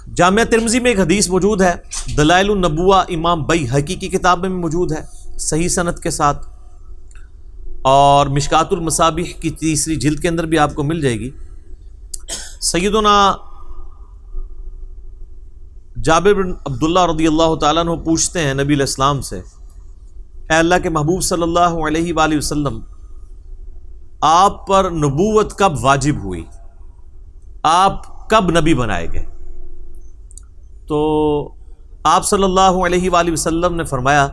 جامعہ ترمذی میں ایک حدیث موجود ہے، دلائل النبوہ امام بیہقی کی کتاب میں موجود ہے صحیح سند کے ساتھ، اور مشکات المصابیح کی 3 جلد کے اندر بھی آپ کو مل جائے گی۔ سیدنا جابر بن عبداللہ رضی اللہ تعالیٰ عنہ پوچھتے ہیں نبی علیہ السلام سے، اے اللہ کے محبوب صلی اللہ علیہ وآلہ وسلم، آپ پر نبوت کب واجب ہوئی؟ آپ کب نبی بنائے گئے؟ تو آپ صلی اللہ علیہ وآلہ وسلم نے فرمایا،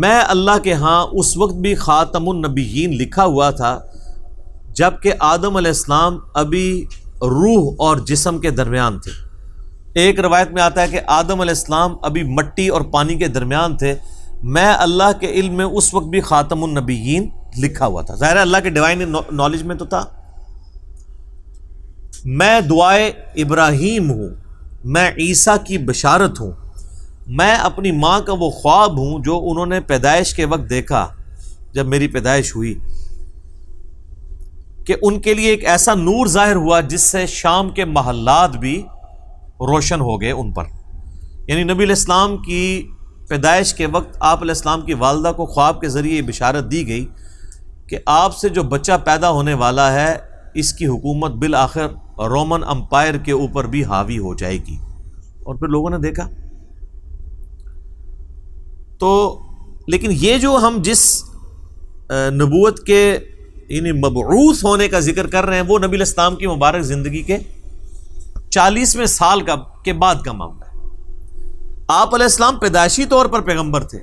میں اللہ کے ہاں اس وقت بھی خاتم النبیین لکھا ہوا تھا جب کہ آدم علیہ السلام ابھی روح اور جسم کے درمیان تھے۔ ایک روایت میں آتا ہے کہ آدم علیہ السلام ابھی مٹی اور پانی کے درمیان تھے، میں اللہ کے علم میں اس وقت بھی خاتم النبیین لکھا ہوا تھا۔ ظاہر ہے اللہ کے ڈیوائن نالج میں تو تھا۔ میں دعائے ابراہیم ہوں، میں عیسیٰ کی بشارت ہوں، میں اپنی ماں کا وہ خواب ہوں جو انہوں نے پیدائش کے وقت دیکھا جب میری پیدائش ہوئی، کہ ان کے لیے ایک ایسا نور ظاہر ہوا جس سے شام کے محلات بھی روشن ہو گئے ان پر۔ یعنی نبی علیہ السلام کی پیدائش کے وقت آپ علیہ السلام کی والدہ کو خواب کے ذریعے یہ بشارت دی گئی کہ آپ سے جو بچہ پیدا ہونے والا ہے اس کی حکومت بالآخر رومن امپائر کے اوپر بھی حاوی ہو جائے گی۔ اور پھر لوگوں نے دیکھا۔ تو لیکن یہ جو ہم جس نبوت کے یعنی مبعوث ہونے کا ذکر کر رہے ہیں وہ نبی علیہ السلام کی مبارک زندگی کے 40ویں سال کے بعد کا معاملہ ہے۔ آپ علیہ السلام پیدائشی طور پر پیغمبر تھے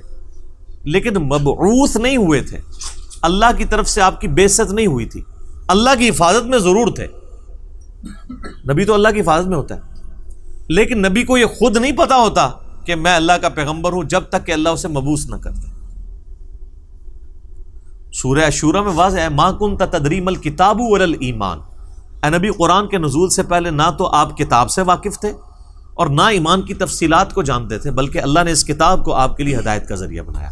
لیکن مبعوث نہیں ہوئے تھے، اللہ کی طرف سے آپ کی بعثت نہیں ہوئی تھی، اللہ کی حفاظت میں ضرور تھے۔ نبی تو اللہ کی حفاظت میں ہوتا ہے، لیکن نبی کو یہ خود نہیں پتا ہوتا کہ میں اللہ کا پیغمبر ہوں جب تک کہ اللہ اسے مبعوث نہ کرتا۔ سورہ الشورى میں واضح ہے، ما کنت تدری ما الکتاب ولا الایمان۔ اے نبی، قرآن کے نزول سے پہلے نہ تو آپ کتاب سے واقف تھے اور نہ ایمان کی تفصیلات کو جانتے تھے، بلکہ اللہ نے اس کتاب کو آپ کے لیے ہدایت کا ذریعہ بنایا۔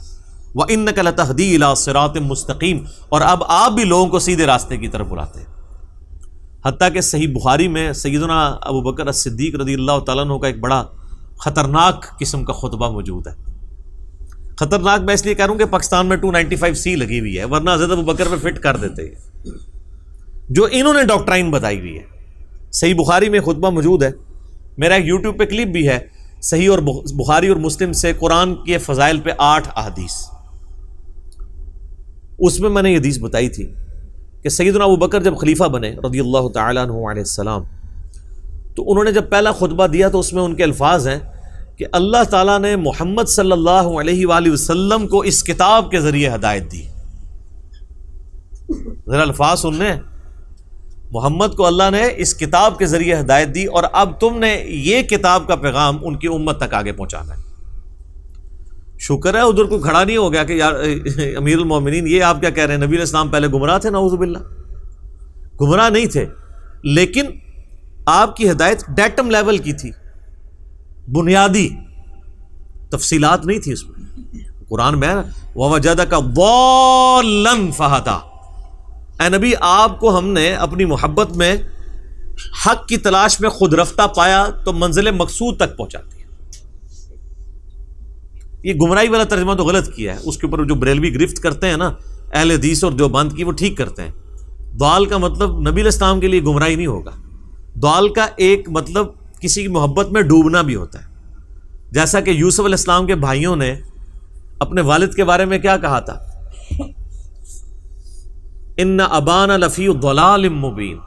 وَإِنَّكَ لَتَهْدِي إِلَىٰ صِرَاطٍ مُسْتَقِيمٍ، اور اب آپ بھی لوگوں کو سیدھے راستے کی طرف بلاتے ہیں۔ حتیٰ کہ صحیح بخاری میں سیدنا ابو بکر الصدیق رضی اللہ تعالیٰ عنہ کا ایک بڑا خطرناک قسم کا خطبہ موجود ہے۔ خطرناک میں اس لیے کہہ رہا ہوں کہ پاکستان میں 295C لگی ہوئی ہے، ورنہ حضرت ابو بکر میں فٹ کر دیتے ہیں جو انہوں نے ڈاکٹرائن بتائی ہوئی ہے۔ صحیح بخاری میں خطبہ موجود ہے، میرا ایک یوٹیوب پہ کلپ بھی ہے، صحیح اور بخاری اور مسلم سے قرآن کے فضائل پہ 8 احادیث۔ اس میں نے یہ حدیث بتائی تھی کہ سیدنا ابو بکر جب خلیفہ بنے رضی اللہ تعالیٰ عنہ علیہ السلام، تو انہوں نے جب پہلا خطبہ دیا تو اس میں ان کے الفاظ ہیں کہ اللہ تعالیٰ نے محمد صلی اللہ علیہ وآلہ وسلم کو اس کتاب کے ذریعے ہدایت دی۔ ذرا الفاظ سننے، محمد کو اللہ نے اس کتاب کے ذریعے ہدایت دی اور اب تم نے یہ کتاب کا پیغام ان کی امت تک آگے پہنچانا ہے۔ شکر ہے ادھر کوئی کھڑا نہیں ہو گیا کہ یار امیر المومنین یہ آپ کیا کہہ رہے ہیں، نبی علیہ السلام پہلے گمراہ تھے؟ نعوذ باللہ، گمراہ نہیں تھے، لیکن آپ کی ہدایت ڈیٹم لیول کی تھی، بنیادی تفصیلات نہیں تھی اس میں۔ قرآن میں وَوَجَدَكَ ضَالًّا فَهَدَىٰ، اے نبی آپ کو ہم نے اپنی محبت میں حق کی تلاش میں خود رفتہ پایا تو منزل مقصود تک پہنچا دیا۔ یہ گمراہی والا ترجمہ تو غلط کیا ہے، اس کے اوپر جو بریلوی گرفت کرتے ہیں نا اہل حدیث اور دیوبند کی، وہ ٹھیک کرتے ہیں۔ ضال کا مطلب نبی علیہ السلام کے لیے گمراہی نہیں ہوگا، ضال کا ایک مطلب کسی کی محبت میں ڈوبنا بھی ہوتا ہے، جیسا کہ یوسف علیہ السلام کے بھائیوں نے اپنے والد کے بارے میں کیا کہا تھا، ان ابانا لفی ضلال مبین،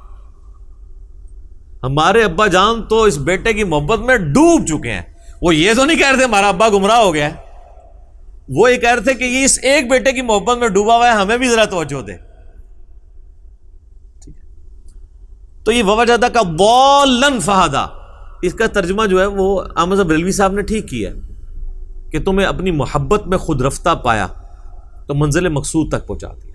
ہمارے ابا جان تو اس بیٹے کی محبت میں ڈوب چکے ہیں۔ وہ یہ تو نہیں کہہ رہے تھے ہمارا ابا گمراہ ہو گیا ہے، وہ یہ کہہ رہے تھے کہ یہ اس ایک بیٹے کی محبت میں ڈوبا ہوا ہے، ہمیں بھی ذرا توجہ دے۔ تو یہ وَوَجَدَكَ ضَالًّا فَهَدَىٰ، اس کا ترجمہ جو ہے وہ احمد بریلوی صاحب نے ٹھیک کیا ہے کہ تمہیں اپنی محبت میں خود رفتہ پایا تو منزل مقصود تک پہنچا دیا۔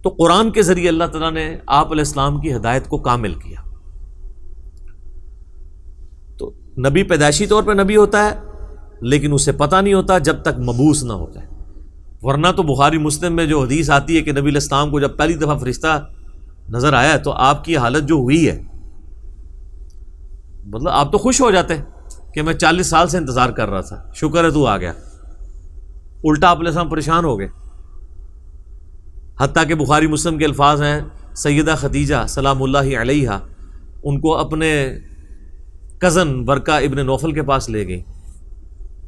تو قرآن کے ذریعے اللہ تعالیٰ نے آپ علیہ السلام کی ہدایت کو کامل کیا۔ تو نبی پیدائشی طور پہ نبی ہوتا ہے لیکن اسے پتہ نہیں ہوتا جب تک مبعوث نہ ہو جائے، ورنہ تو بخاری مسلم میں جو حدیث آتی ہے کہ نبی علیہ السلام کو جب پہلی دفعہ فرشتہ نظر آیا تو آپ کی حالت جو ہوئی ہے مطلب آپ تو خوش ہو جاتے کہ میں 40 سال سے انتظار کر رہا تھا، شکر ہے تو آ گیا. الٹا آپ علیہ السلام پریشان ہو گئے. حتیٰ کہ بخاری مسلم کے الفاظ ہیں، سیدہ خدیجہ سلام اللہ علیہا ان کو اپنے کزن ورقہ ابن نوفل کے پاس لے گئی.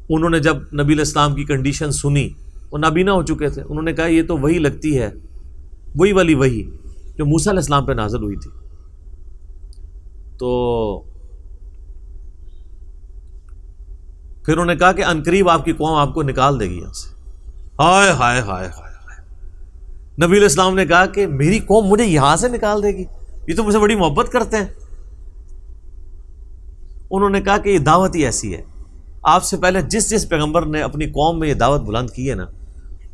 انہوں نے جب نبی علیہ السلام کی کنڈیشن سنی، وہ نابینا ہو چکے تھے، انہوں نے کہا یہ تو وہی لگتی ہے، وہی والی وہی جو موسیٰ علیہ السلام پہ نازل ہوئی تھی. تو پھر انہوں نے کہا کہ عنقریب آپ کی قوم آپ کو نکال دے گی یہاں سے. ہائے ہائے ہائے ہائے. نبی علیہ السلام نے کہا کہ میری قوم مجھے یہاں سے نکال دے گی، یہ تو مجھ سے بڑی محبت کرتے ہیں. انہوں نے کہا کہ یہ دعوت ہی ایسی ہے، آپ سے پہلے جس جس پیغمبر نے اپنی قوم میں یہ دعوت بلند کی ہے نا،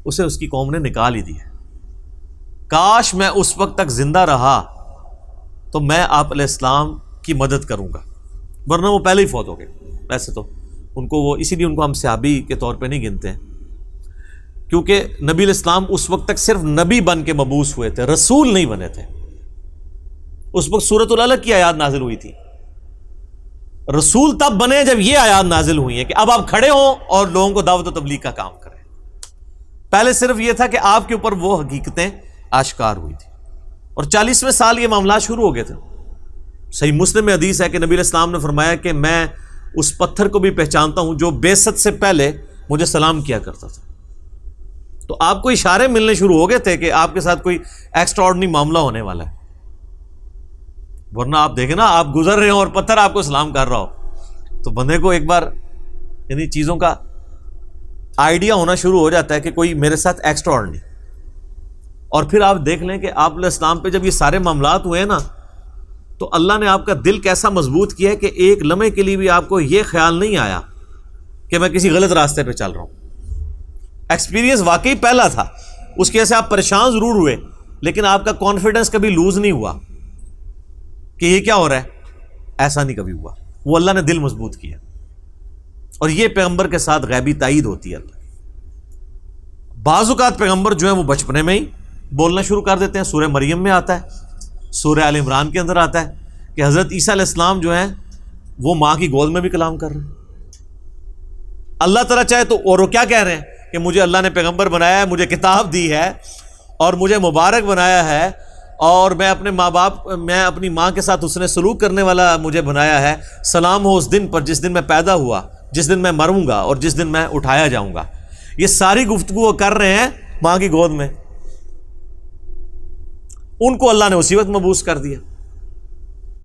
اسے اس کی قوم نے نکال ہی دی ہے. کاش میں اس وقت تک زندہ رہا تو میں آپ علیہ السلام کی مدد کروں گا، ورنہ وہ پہلے ہی فوت ہو گئے. ویسے تو ان کو وہ اسی لیے ان کو ہم صحابی کے طور پہ نہیں گنتے ہیں، کیونکہ نبی علیہ السلام اس وقت تک صرف نبی بن کے مبعوث ہوئے تھے، رسول نہیں بنے تھے. اس وقت سورۃ العلق کی آیات نازل ہوئی تھی. رسول تب بنے جب یہ آیات نازل ہوئی ہیں کہ اب آپ کھڑے ہوں اور لوگوں کو دعوت و تبلیغ کا کام کریں. پہلے صرف یہ تھا کہ آپ کے اوپر وہ حقیقتیں آشکار ہوئی تھی، اور 40ویں سال یہ معاملات شروع ہو گئے تھے. صحیح مسلم میں حدیث ہے کہ نبی علیہ السلام نے فرمایا کہ میں اس پتھر کو بھی پہچانتا ہوں جو بعثت سے پہلے مجھے سلام کیا کرتا تھا. تو آپ کو اشارے ملنے شروع ہو گئے تھے کہ آپ کے ساتھ کوئی ایکسٹرا آرڈنری معاملہ ہونے والا ہے. ورنہ آپ دیکھیں نا، آپ گزر رہے ہوں اور پتھر آپ کو سلام کر رہا ہو تو بندے کو ایک بار یعنی چیزوں کا آئیڈیا ہونا شروع ہو جاتا ہے کہ کوئی میرے ساتھ ایکسٹرا آرڈنری. اور پھر آپ دیکھ لیں کہ آپ علیہ السلام پہ جب یہ سارے معاملات ہوئے نا تو اللہ نے آپ کا دل کیسا مضبوط کیا ہے کہ ایک لمحے کے لیے بھی آپ کو یہ خیال نہیں آیا کہ میں کسی غلط راستے پہ چل رہا ہوں. ایکسپیرینس واقعی پہلا تھا، اس کی وجہ سے آپ پریشان ضرور ہوئے، لیکن آپ کا کانفیڈنس کبھی لوز نہیں ہوا کہ یہ کیا ہو رہا ہے. ایسا نہیں کبھی ہوا. وہ اللہ نے دل مضبوط کیا. اور یہ پیغمبر کے ساتھ غیبی تائید ہوتی ہے اللہ. بعض اوقات پیغمبر جو ہیں وہ بچپنے میں ہی بولنا شروع کر دیتے ہیں. سورہ مریم میں آتا ہے، سورہ آل عمران کے اندر آتا ہے کہ حضرت عیسیٰ علیہ السلام جو ہیں وہ ماں کی گود میں بھی کلام کر رہے ہیں. اللہ تعالیٰ چاہے تو، اور وہ کیا کہہ رہے ہیں کہ مجھے اللہ نے پیغمبر بنایا ہے، مجھے کتاب دی ہے اور مجھے مبارک بنایا ہے، اور میں اپنے ماں باپ، میں اپنی ماں کے ساتھ حسن سلوک کرنے والا مجھے بنایا ہے. سلام ہو اس دن پر جس دن میں پیدا ہوا، جس دن میں مروں گا اور جس دن میں اٹھایا جاؤں گا. یہ ساری گفتگو وہ کر رہے ہیں ماں کی گود میں. ان کو اللہ نے اسی وقت مبعوث کر دیا.